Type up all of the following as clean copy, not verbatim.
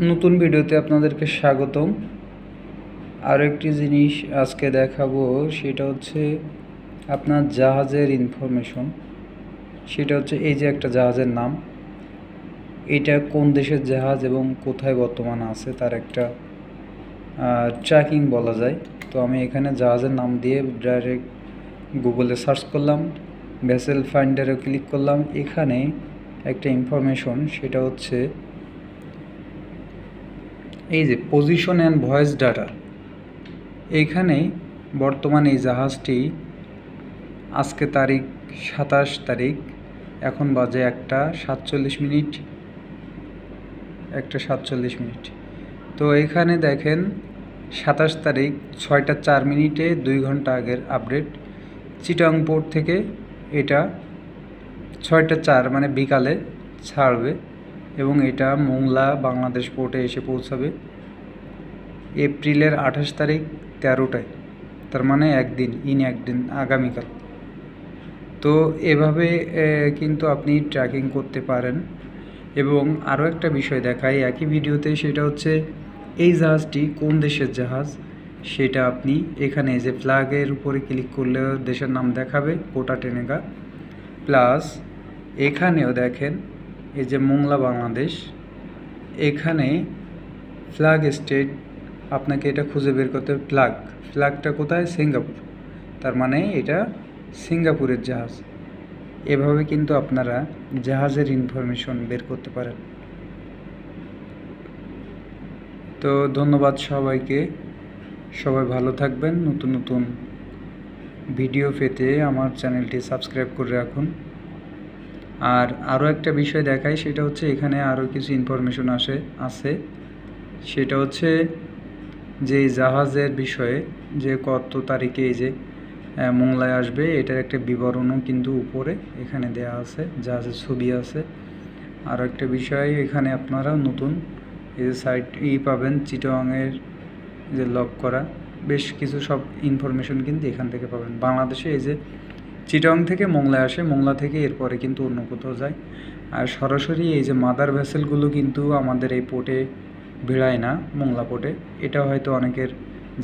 নতুন ভিডিওতে আপনাদেরকে স্বাগতম। আরও একটি জিনিস আজকে দেখাবো, সেটা হচ্ছে আপনার জাহাজের ইনফরমেশন। সেটা হচ্ছে এই যে একটা জাহাজের নাম, এটা কোন দেশের জাহাজ এবং কোথায় বর্তমানে আছে তার একটা ট্র্যাকিং বলা যায়। তো আমি এখানে জাহাজের নাম দিয়ে ডাইরেক্ট গুগলে সার্চ করলাম, ভেসেল ফাইন্ডারে ক্লিক করলাম। এখানে একটা ইনফরমেশন, সেটা হচ্ছে এই যে পজিশন অ্যান্ড ভয়েস ডাটা। এইখানে বর্তমানে এই জাহাজটি আজকে তারিখ 27 তারিখ, এখন বাজে 1:47। তো এখানে দেখেন 27 তারিখ 6:04 2 ঘন্টা আগের আপডেট। চিটাং পোর্ট থেকে এটা 6:04 মানে বিকালে ছাড়বে এবং এটা মোংলা বাংলাদেশ পোর্টে এসে পৌঁছাবে এপ্রিলের 28 তারিখ 13টায়, তার মানে একদিন আগামীকাল। তো এভাবে কিন্তু আপনি ট্র্যাকিং করতে পারেন। এবং আরও একটা বিষয় দেখাই একই ভিডিওতে, সেটা হচ্ছে এই জাহাজটি কোন দেশের জাহাজ সেটা আপনি এখানে যে ফ্ল্যাগের উপরে ক্লিক করলে দেশের নাম দেখাবে, কোটা টেনেগা। প্লাস এখানেও দেখেন এই যে মোংলা বাংলাদেশ, এখানে ফ্ল্যাগ স্টেট, আপনাকে এটা খুঁজে বের করতে হবে। ফ্ল্যাগটা কোথায়? সিঙ্গাপুর, তার মানে এটা সিঙ্গাপুরের জাহাজ। এভাবে কিন্তু আপনারা জাহাজের ইনফরমেশন বের করতে পারেন। তো ধন্যবাদ সবাইকে, সবাই ভালো থাকবেন। নতুন নতুন ভিডিও পেতে আমার চ্যানেলটি সাবস্ক্রাইব করে রাখুন। আর আরও একটা বিষয় দেখাই, সেটা হচ্ছে এখানে আরও কিছু ইনফরমেশন আছে। সেটা হচ্ছে যে জাহাজের বিষয়ে, যে কত তারিখে এই যে মোংলায় আসবে, এটার একটা বিবরণও কিন্তু উপরে এখানে দেয়া আছে, জাহাজের ছবি আছে। আর একটা বিষয়, এখানে আপনারা নতুন এই যে সাইট পাবেন চিটাংয়ের যে লক করা বেশ কিছু সব ইনফরমেশন কিন্তু এখান থেকে পাবেন। বাংলাদেশে এই যে চিটাং থেকে মোংলায় আসে, মোংলা থেকে এরপরে কিন্তু অন্য কোথাও যায়। আর সরাসরি এই যে মাদার ভেসেলগুলো কিন্তু আমাদের এই পোর্টে ভিড়ায় না, মোংলা পোর্টে। এটা হয়তো অনেকের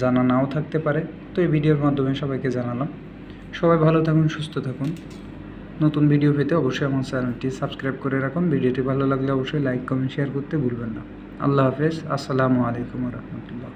জানা নাও থাকতে পারে। তো এই ভিডিওর মাধ্যমে সবাইকে জানালাম। সবাই ভালো থাকুন, সুস্থ থাকুন। নতুন ভিডিও পেতে অবশ্যই আমার চ্যানেলটি সাবস্ক্রাইব করে রাখুন। ভিডিওটি ভালো লাগলে অবশ্যই লাইক, কমেন্ট, শেয়ার করতে ভুলবেন না। আল্লাহ হাফেজ। আসসালামু আলাইকুম রহমতুল্লাহ।